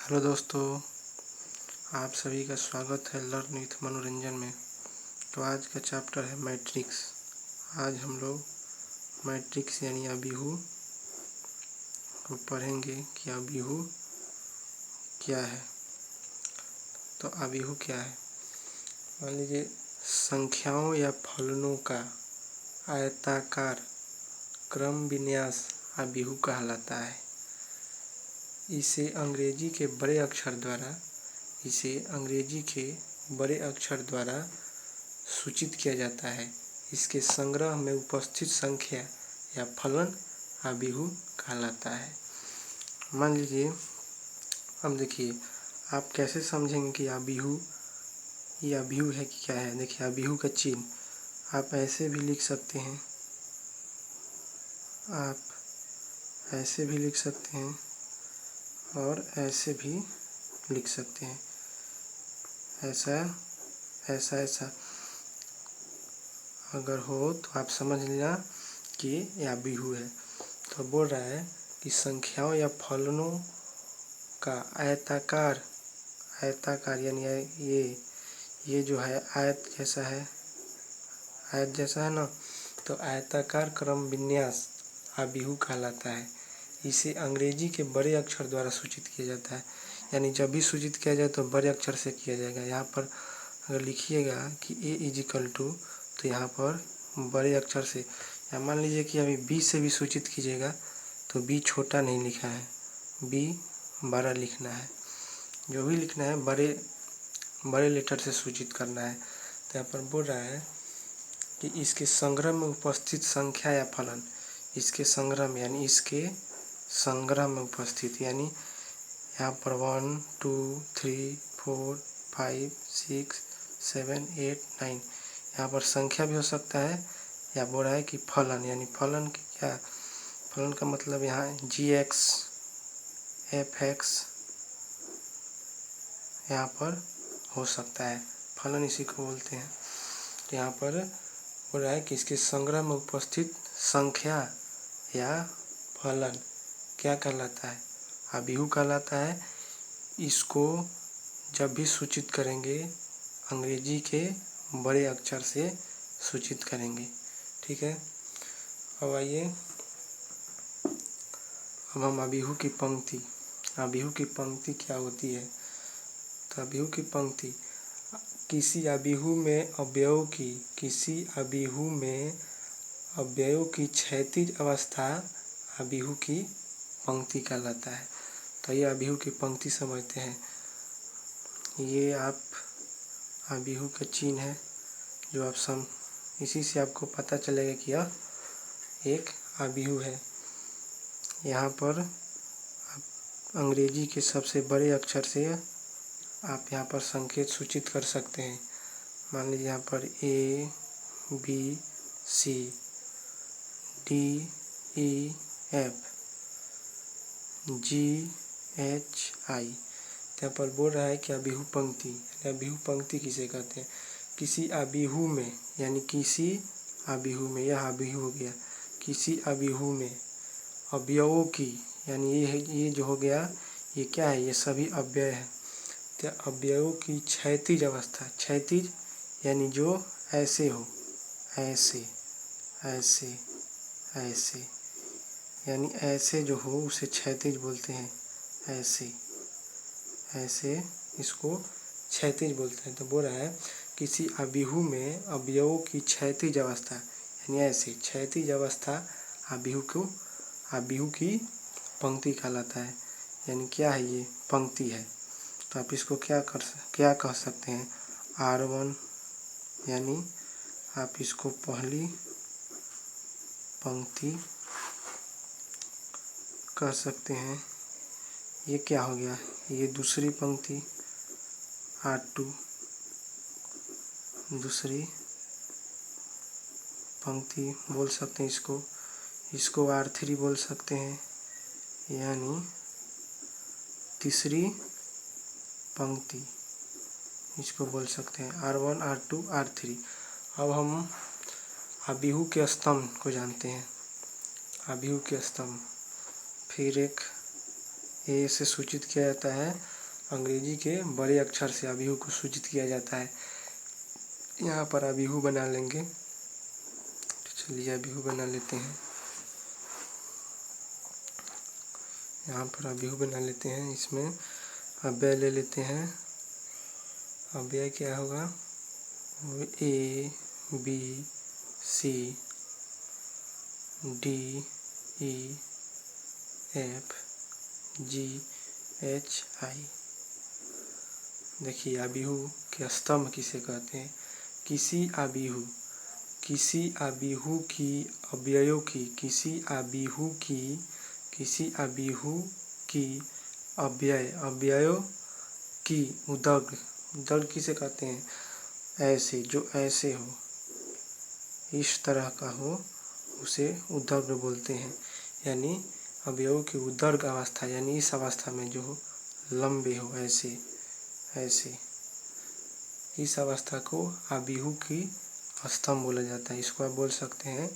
Hello दोस्तों, आप सभी का स्वागत है लर्न विथ मनोरंजन में। तो आज का चैप्टर है मैट्रिक्स। आज हम लोग मैट्रिक्स यानी अबीहू को पढ़ेंगे कि अबीहू क्या है। तो अबीहू क्या है? मान लीजिए संख्याओं या फलनों का आयताकार क्रम विन्यास अबीहू कहलाता है। इसे अंग्रेजी के बड़े अक्षर द्वारा सूचित किया जाता है। इसके संग्रह में उपस्थित संख्या या फलन अबीहू कहलाता है। मान लीजिए, अब देखिए आप कैसे समझेंगे कि ये अबीहू है कि क्या है। देखिए अबीहू का चिन्ह आप ऐसे भी लिख सकते हैं, और ऐसे भी लिख सकते हैं। ऐसा अगर हो तो आप समझ लेना कि यह अबीहू है। तो बोल रहा है कि संख्याओं या फलनों का आयताकार यानी ये जो है आयत जैसा है ना, तो आयताकार क्रम विन्यास अबीहू कहलाता है। इसे अंग्रेजी के बड़े अक्षर द्वारा सूचित किया जाता है। यानी जब भी सूचित किया जाए तो बड़े अक्षर से किया जाएगा। यहाँ पर अगर लिखिएगा कि a = तो यहाँ पर बड़े अक्षर से, या मान लीजिए कि अभी b से भी सूचित कीजिएगा तो b छोटा नहीं लिखा है, b बड़ा लिखना है। जो भी लिखना है बड़े लेटर से सूचित करना है। तो यहाँ पर बोल रहा है कि इसके संग्रह में उपस्थित संख्या या फलन, इसके संग्रह में उपस्थित, यानी यहाँ पर 1 2 3 4 5 6 7 8 9 यहाँ पर संख्या भी हो सकता है, या बोल रहा है कि फलन, यानी फलन का मतलब यहाँ gx fx यहाँ पर हो सकता है। फलन इसी को बोलते हैं। तो यहाँ पर बोल रहा है कि इसके संग्रह में उपस्थित संख्या या फलन क्या कहलाता है? अबीहू कहलाता है। इसको जब भी सूचित करेंगे अंग्रेजी के बड़े अक्षर से सूचित करेंगे। ठीक है। अब आइए, अब हम अबीहू की पंक्ति क्या होती है। तो अबीहू की पंक्ति किसी अबीहू में अवयव की क्षैतिज अवस्था अबीहू की पंक्ति कहलाता है। तो ये अबीहू की पंक्ति समझते हैं। ये आप अबीहू का चिन्ह है जो आप इसी से आपको पता चलेगा कि यह एक अबीहू है। यहाँ पर अंग्रेजी के सबसे बड़े अक्षर से आप यहाँ पर संकेत सूचित कर सकते हैं। मान लीजिए यहाँ पर A B C D E F G H I। यहाँ पर बोल रहा है कि अबीहू पंक्ति किसे कहते हैं? किसी अबीहू में, यानी किसी अबीहू में, यह अबीहू हो गया। किसी अबीहू में अवयवों की, यानी ये जो हो गया, ये क्या है? ये सभी अव्यय है। तो अवयवों की क्षैतिज अवस्था, क्षैतिज यानी जो ऐसे हो, ऐसे यानी ऐसे जो हो उसे क्षैतिज बोलते हैं। ऐसे इसको क्षैतिज बोलते हैं। तो बोल रहा है किसी अबीहू में अवयवों की क्षैतिज अवस्था, यानी ऐसे क्षैतिज अवस्था अबीहू की पंक्ति कहलाता है। यानी क्या है? ये पंक्ति है। तो आप इसको क्या कह सकते हैं? R1, यानी आप इसको पहली पंक्ति कह सकते हैं। ये क्या हो गया? ये दूसरी पंक्ति R2, दूसरी पंक्ति बोल सकते हैं। इसको R3 बोल सकते हैं, यानी तीसरी पंक्ति इसको बोल सकते हैं। R1 R2 R3। अब हम अबीहू के स्तंभ को जानते हैं। अबीहू के स्तंभ फिर एक ए से सूचित किया जाता है अंग्रेजी के बड़े अक्षर से अभिहु को सूचित किया जाता है। यहाँ पर अभिहु बना लेंगे। तो चलिए अभिहु बना लेते हैं। यहाँ पर अभिहु बना लेते हैं। इसमें अव्यय ले लेते हैं। अव्यय क्या होगा? A B C D E F G H I। देखिए अभिहु के स्तंभ किसे कहते हैं? किसी अभिहु की अव्ययों की अव्ययों की उदर्ग किसे कहते हैं? ऐसे, जो ऐसे हो, इस तरह का हो, उसे उदर्ग बोलते हैं। यानी अवयवों की उदर्ग अवस्था, यानी इस अवस्था में जो हो, लंबे हो, ऐसे ऐसे, इस अवस्था को अभिहु की स्तंभ बोला जाता है। इसको आप बोल सकते हैं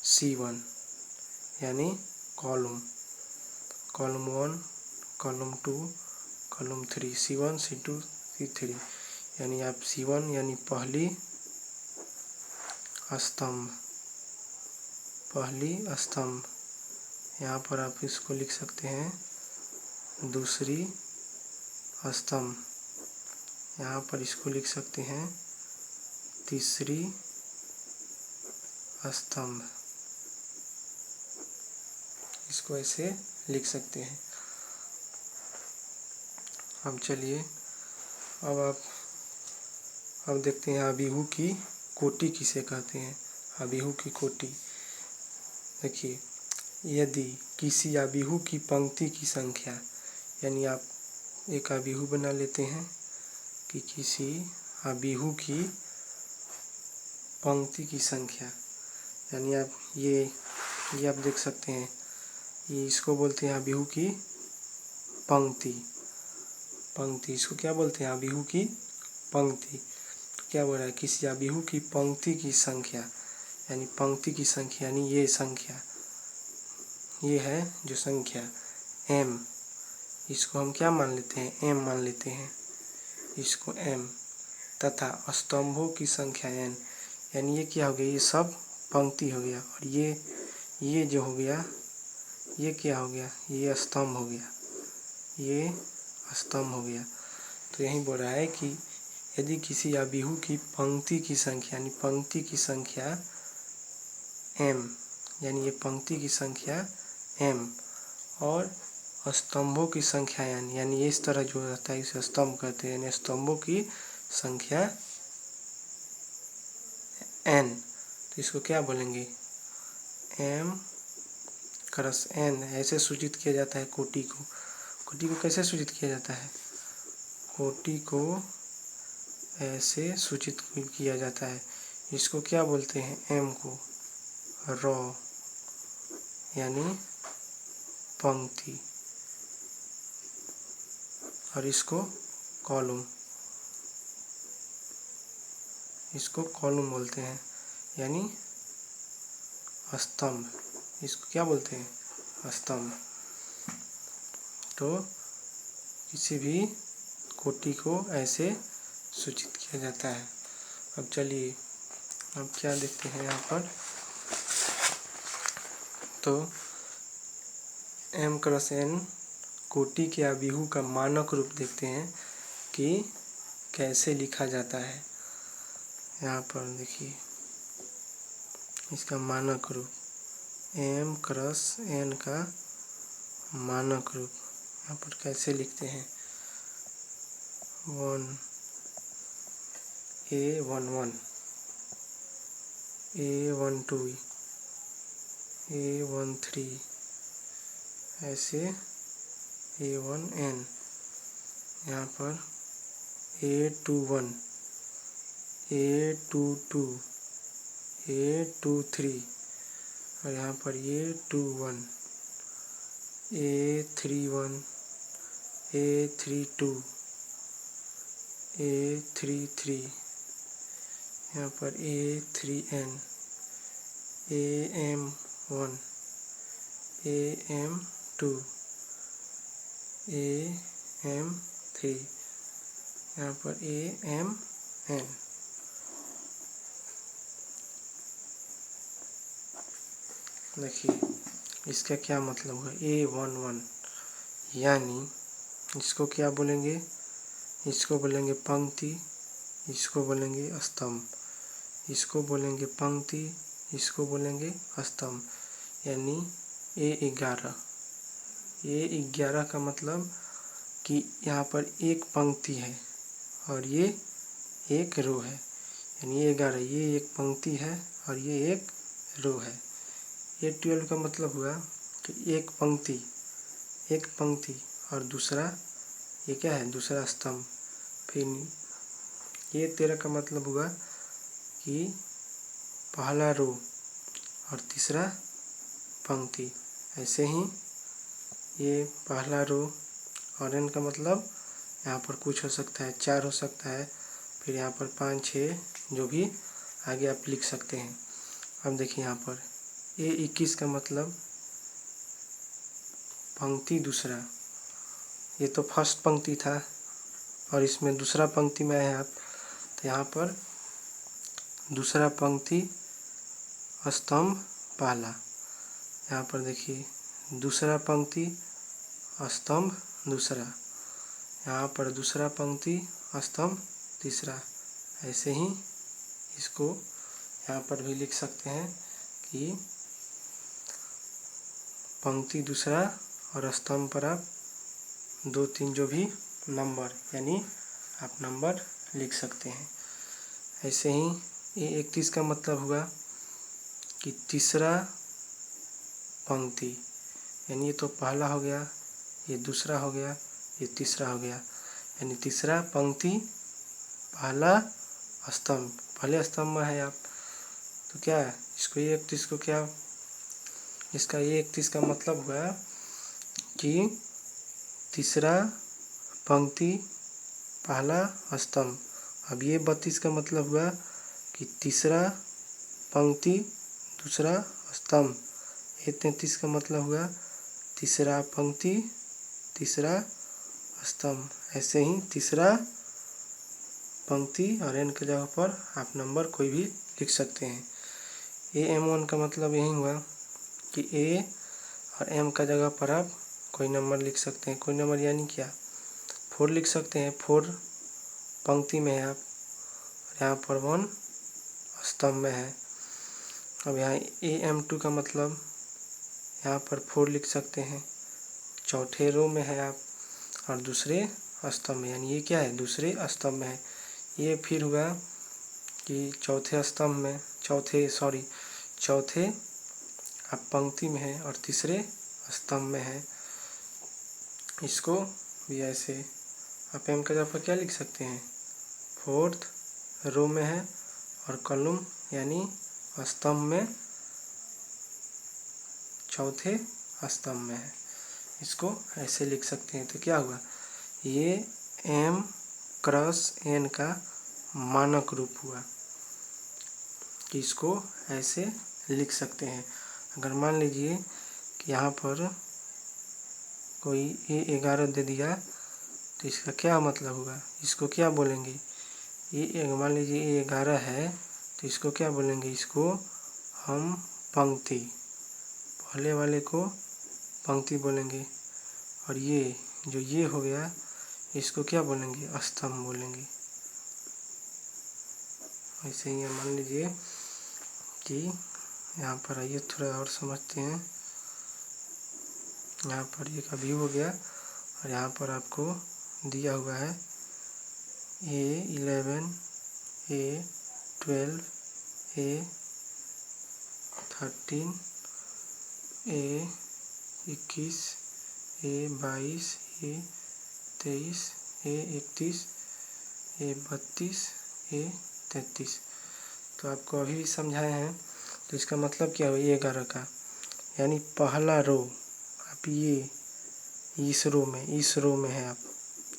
C1, यानी column 1, column 2, column 3, C1 C2 C3। यानी आप C1 यानी पहली स्तंभ, यहाँ पर आप इसको लिख सकते हैं दूसरी स्तंभ, यहाँ पर इसको लिख सकते हैं तीसरी स्तंभ, इसको ऐसे लिख सकते हैं। अब चलिए अब देखते हैं अभिहु की कोटि किसे कहते हैं। अभिहु की कोटि, देखिए यदि किसी अभिहु की पंक्ति की संख्या, यानी आप एक अभिहु बना लेते हैं कि किसी अभिहु की पंक्ति की संख्या, यानी आप ये आप देख सकते हैं, ये इसको बोलते हैं अभिहु की पंक्ति। इसको क्या बोलते हैं? अभिहु की पंक्ति। क्या बोल रहा है? किसी अभिहु की पंक्ति की संख्या, यानी पंक्ति की संख्या, यानी ये संख्या, ये है जो संख्या m, इसको हम क्या मान लेते हैं? m मान लेते हैं, इसको m, तथा स्तंभों की संख्या n, यानी ये क्या हो गया? ये सब पंक्ति हो गया, और ये जो हो गया, ये क्या हो गया? ये स्तंभ हो गया, ये स्तंभ हो गया। तो यही बोल रहा है कि यदि किसी अभिहु की पंक्ति की संख्या, यानी पंक्ति की संख्या m, यानी ये पंक्ति की संख्या m, और स्तंभों की संख्या n, यानी इस तरह जो रहता है इसे स्तंभ कहते हैं, यानी स्तंभों की संख्या n। तो इसको क्या बोलेंगे? m क्रस n, ऐसे सूचित किया जाता है कोटि को। कोटि को कैसे सूचित किया जाता है? कोटि को ऐसे सूचित किया जाता है। इसको क्या बोलते हैं? m को रो, यानी पंक्ति, और इसको कॉलम बोलते हैं, यानी स्तंभ। इसको क्या बोलते हैं? स्तंभ। तो किसी भी कोटि को ऐसे सूचित किया जाता है। अब चलिए अब क्या देखते हैं यहाँ पर, तो m क्रस n कोटि के अभिहु का मानक रूप देखते हैं कि कैसे लिखा जाता है। यहाँ पर देखिए इसका मानक रूप, m क्रस n का मानक रूप यहाँ पर कैसे लिखते हैं? 1A11 A12 A13 ऐसे A1n, यहाँ पर A21 A22 A23, और यहाँ पर A21 A31 A32 A33, यहाँ पर A3n AM1 AM2 AM3 3, यहाँ पर AMN। देखिए इसका क्या मतलब हुआ, A11, यानी इसको क्या बोलेंगे, इसको बोलेंगे पंक्ति, इसको बोलेंगे स्तंभ, इसको बोलेंगे पंक्ति, इसको बोलेंगे स्तंभ, यानी A11। A11 का मतलब कि यहाँ पर एक पंक्ति है और ये एक रो है, यानी A11 ये एक पंक्ति है और ये एक रो है। A12 का मतलब हुआ कि एक पंक्ति और दूसरा ये क्या है, दूसरा स्तंभ। फिर A13 का मतलब हुआ कि पहला रो और तीसरा पंक्ति। ऐसे ही ये पहला रो और n का मतलब यहाँ पर कुछ हो सकता है, 4 हो सकता है, फिर यहाँ पर 5, 6 जो भी आगे आप लिख सकते हैं। अब देखिए यहाँ पर A21 का मतलब पंक्ति दूसरा, ये तो फर्स्ट पंक्ति था और इसमें दूसरा पंक्ति में है आप, तो यहाँ पर दूसरा पंक्ति स्तंभ पहला। यहाँ पर देखिए दूसरा पंक्ति स्तंभ दूसरा, यहाँ पर दूसरा पंक्ति स्तंभ तीसरा। ऐसे ही इसको यहाँ पर भी लिख सकते हैं कि पंक्ति दूसरा और स्तंभ पर आप 2, 3 जो भी नंबर यानी आप नंबर लिख सकते हैं। ऐसे ही A31 का मतलब हुआ कि तीसरा पंक्ति, यानी ये तो पहला हो गया, ये दूसरा हो गया, ये तीसरा हो गया, यानी तीसरा पंक्ति पहला स्तंभ, पहले स्तंभ में है आप, तो क्या है इसको A31 को क्या, इसका A31 का मतलब हुआ कि तीसरा पंक्ति पहला स्तंभ। अब ये 32 का मतलब हुआ कि तीसरा पंक्ति दूसरा स्तंभ। ये 33 का मतलब हुआ तीसरा पंक्ति तीसरा स्तंभ। ऐसे ही तीसरा पंक्ति और n के जगह पर आप नंबर कोई भी लिख सकते हैं। AM1 का मतलब यही हुआ कि A और M का जगह पर आप कोई नंबर लिख सकते हैं। कोई नंबर यानी क्या, 4 लिख सकते हैं, 4 पंक्ति में है आप, और यहाँ पर 1 स्तंभ में है। अब यहाँ AM2 का मतलब यहाँ पर 4 लिख सकते हैं, चौथे रो में है आप और दूसरे स्तंभ में, यानी ये क्या है, दूसरे स्तंभ में है। ये फिर हुआ कि चौथे स्तंभ में, चौथे आप पंक्ति में है और तीसरे स्तंभ में है। इसको भी ऐसे आप M का जगह पर क्या लिख सकते हैं, 4th रो में है और कॉलम यानी स्तंभ में चौथे स्तंभ में है। इसको ऐसे लिख सकते हैं। तो क्या हुआ, ये M क्रॉस N का मानक रूप हुआ कि इसको ऐसे लिख सकते हैं। अगर मान लीजिए कि यहाँ पर कोई A11 दे दिया तो इसका क्या मतलब होगा, इसको क्या बोलेंगे, ये मान लीजिए A11 है तो इसको क्या बोलेंगे, इसको हम पंक्ति, पहले वाले को पंक्ति बोलेंगे, और ये जो ये हो गया इसको क्या बोलेंगे, स्तंभ बोलेंगे। ऐसे ही मान लीजिए कि यहाँ पर आइए थोड़ा और समझते हैं। यहाँ पर ये का व्यू हो गया और यहाँ पर आपको दिया हुआ है A11, A12, A13, A21, A22, A23, A31, A32, A33। तो आपको अभी समझाए हैं। तो इसका मतलब क्या हुआ, A11 का यानी पहला रो, आप ये इस रो में है आप,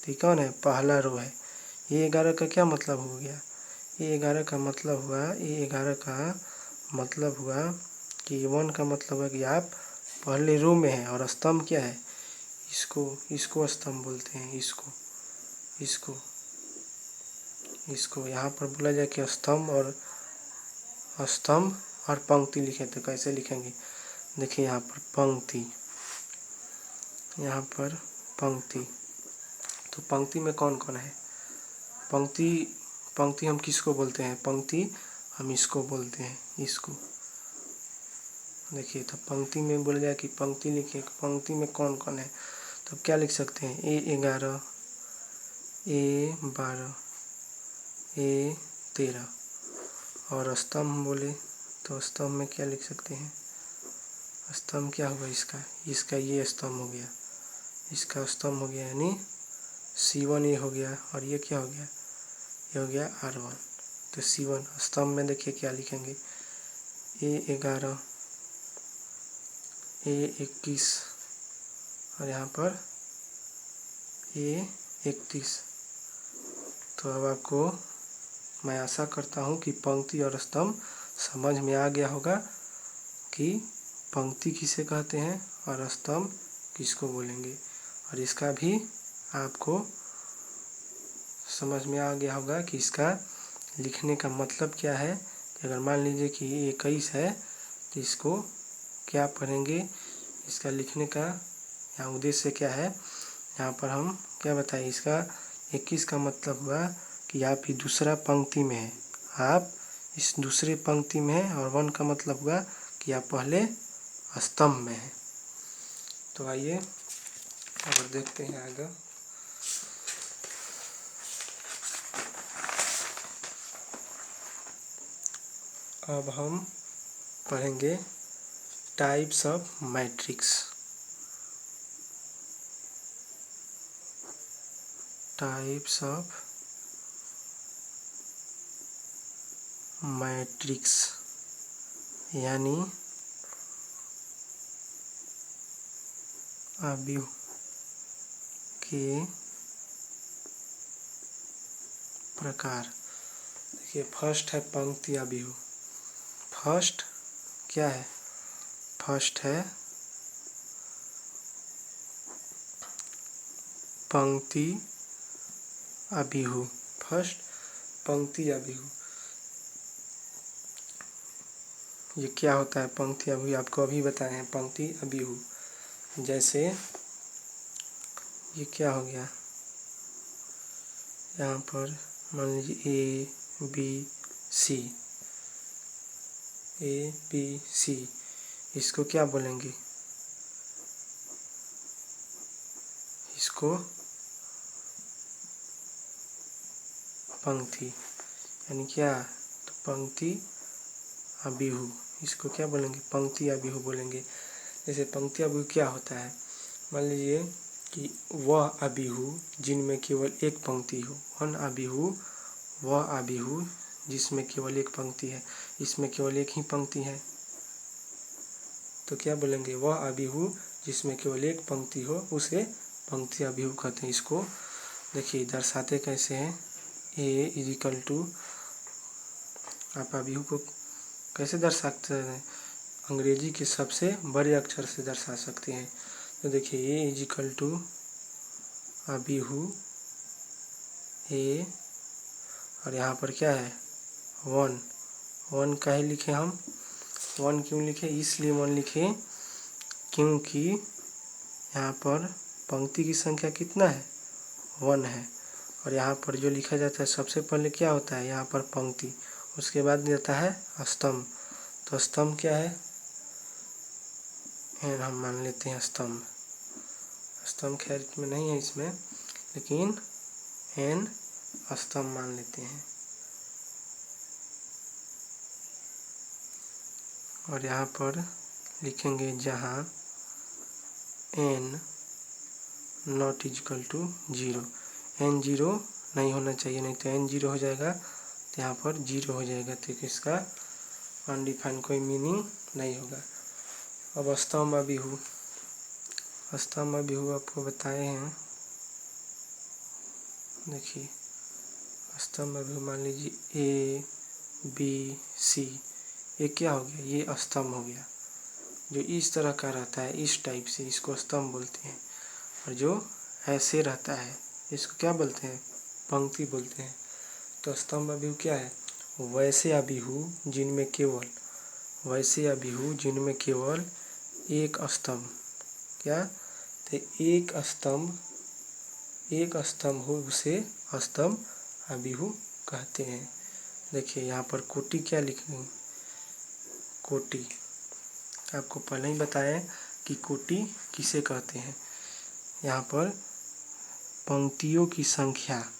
ठीक है ना, पहला रो है। A11 का क्या मतलब हो गया, A11 का मतलब हुआ कि 1 का मतलब हुआ कि आप पहले रो में है और स्तंभ क्या है, इसको स्तंभ बोलते हैं, इसको इसको यहाँ पर बोला जाए कि स्तंभ और पंक्ति लिखें तो कैसे लिखेंगे। देखिए यहाँ पर पंक्ति, यहाँ पर पंक्ति, तो पंक्ति में कौन कौन है। पंक्ति हम किसको बोलते हैं, पंक्ति हम इसको बोलते हैं, इसको। देखिए तो पंक्ति में बोला जाए कि पंक्ति लिखिए, पंक्ति में कौन कौन है, तो क्या लिख सकते हैं, A11, A12, A13। और स्तंभ बोले तो स्तंभ में क्या लिख सकते हैं, स्तंभ क्या हुआ इसका ये स्तंभ हो गया, इसका स्तंभ हो गया, यानी C1 ये हो गया, और ये क्या हो गया, ये हो गया R1। तो C1 स्तंभ में देखिए क्या लिखेंगे, A11, A21 और यहाँ पर A31। तो अब आपको मैं आशा करता हूँ कि पंक्ति और स्तंभ समझ में आ गया होगा कि पंक्ति किसे कहते हैं और स्तंभ किसको बोलेंगे, और इसका भी आपको समझ में आ गया होगा कि इसका लिखने का मतलब क्या है। कि अगर मान लीजिए कि 21 है तो इसको क्या पढ़ेंगे, इसका लिखने का यहाँ उद्देश्य क्या है, यहाँ पर हम क्या बताएं। इसका 21 का मतलब हुआ कि आप ही दूसरा पंक्ति में हैं, आप इस दूसरे पंक्ति में हैं, और 1 का मतलब हुआ कि आप पहले स्तंभ में हैं। तो आइए अब देखते हैं आगे। अब हम पढ़ेंगे types of matrix. Types of matrix यानी अवयव के प्रकार। देखिए फर्स्ट है पंक्ति अवयव। फर्स्ट क्या है, फर्स्ट है पंक्ति अवयव। फर्स्ट पंक्ति अवयव, ये क्या होता है पंक्ति अवयव, आपको अभी बताए हैं पंक्ति अवयव। जैसे ये क्या हो गया, यहाँ पर मान लीजिए ए बी सी, इसको क्या बोलेंगे, इसको पंक्ति, यानी क्या, तो पंक्ति अवयव, इसको क्या बोलेंगे, पंक्ति अवयव बोलेंगे। जैसे पंक्ति अवयव क्या होता है, मान लीजिए कि वह अवयव जिनमें केवल एक पंक्ति हो। वन अवयव वह अवयव जिसमें केवल एक पंक्ति है, इसमें केवल एक ही पंक्ति है, तो क्या बोलेंगे, वह अवयव जिसमें केवल एक पंक्ति हो उसे पंक्ति अवयव कहते हैं। इसको देखिए दर्शाते कैसे हैं, ए इजिकल टू, आप अवयव को कैसे दर्शा सकते हैं, अंग्रेजी के सबसे बड़े अक्षर से दर्शा सकते हैं। तो देखिए ए इजिकल टू अवयव ए, और यहाँ पर क्या है, 1 का ही लिखे हम। 1 क्यों लिखे, इसलिए 1 लिखे क्योंकि यहाँ पर पंक्ति की संख्या कितना है, 1 है, और यहाँ पर जो लिखा जाता है सबसे पहले क्या होता है, यहाँ पर पंक्ति, उसके बाद देता है स्तंभ। तो स्तंभ क्या है, एन हम मान लेते हैं स्तंभ। स्तंभ खैर में नहीं है इसमें, लेकिन एन स्तंभ मान लेते हैं। और यहाँ पर लिखेंगे जहाँ n not equal to 0, n 0 नहीं होना चाहिए, नहीं तो n 0 हो जाएगा तो यहाँ पर 0 हो जाएगा, तो इसका अनडिफाइंड कोई मीनिंग नहीं होगा। अब स्तंभ अवयव, स्तंभ अवयव आपको बताए हैं। देखिए स्तंभ अवयव मान लीजिए ए बी सी, ये क्या हो गया, ये स्तंभ हो गया। जो इस तरह का रहता है, इस टाइप से, इसको स्तंभ बोलते हैं, और जो ऐसे रहता है इसको क्या बोलते हैं? पंक्ति बोलते हैं। तो स्तंभ अभिहु क्या है? वैसे अभिहु जिनमें केवल एक स्तंभ, क्या? तो एक स्तंभ हो उसे स्तंभ अभिहु कहते हैं। देखिए यहाँ पर कोटि क्या लिखी? कोटि आपको पहले ही बताया कि कोटि किसे कहते हैं। यहाँ पर पंक्तियों की संख्या,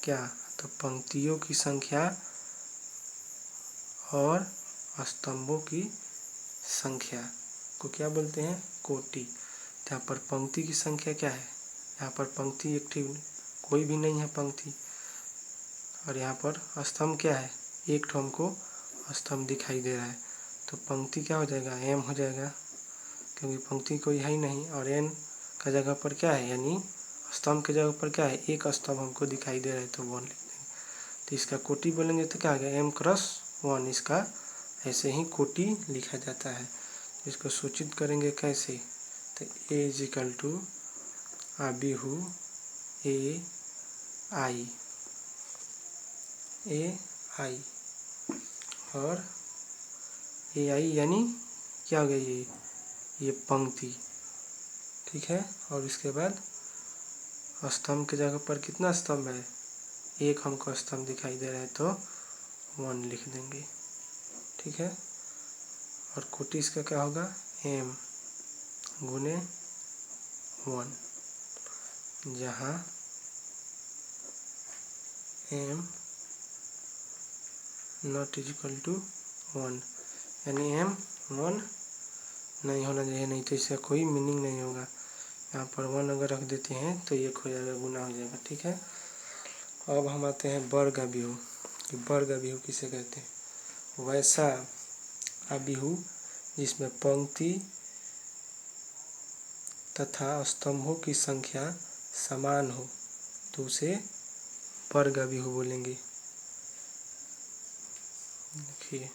क्या? तो पंक्तियों की संख्या और स्तंभों की संख्या को क्या बोलते हैं? कोटि। यहाँ पर पंक्ति की संख्या क्या है? यहाँ पर पंक्ति एक ठीक कोई भी नहीं है पंक्ति। और यहाँ पर स्तंभ क्या है? एक ठो हमको स्तंभ दिखाई दे रहा है। तो पंक्ति क्या हो जाएगा? एम हो जाएगा, क्योंकि पंक्ति कोई है ही नहीं। और एन का जगह पर क्या है, यानी स्तंभ के जगह पर क्या है? एक स्तंभ हमको दिखाई दे रहा है, तो 1 लिख देंगे। तो इसका कोटि बोलेंगे तो क्या आ गया? m×1। इसका ऐसे ही कोटि लिखा जाता है। इसको सूचित करेंगे कैसे? तो A = अभिहु AI और AI यानी क्या हो गया? ये पंक्ति, ठीक है। और इसके बाद स्तंभ के जगह पर कितना स्तंभ है? एक हमको स्तंभ दिखाई दे रहा है, तो 1 लिख देंगे, ठीक है। और कोटि इसका क्या होगा? m×1, जहाँ m ≠ 1, यानी m 1 नहीं होना चाहिए, नहीं तो इसका कोई मीनिंग नहीं होगा। यहाँ पर 1 अगर रख देते हैं तो 1 हो जाएगा, गुना हो जाएगा, ठीक है। अब हम आते हैं वर्ग अभिहु कि वर्ग अभिहु किसे कहते हैं? वैसा अभिहु जिसमें पंक्ति तथा स्तंभों की संख्या समान हो, तो उसे वर्ग अभिहु बोलेंगे। देखिए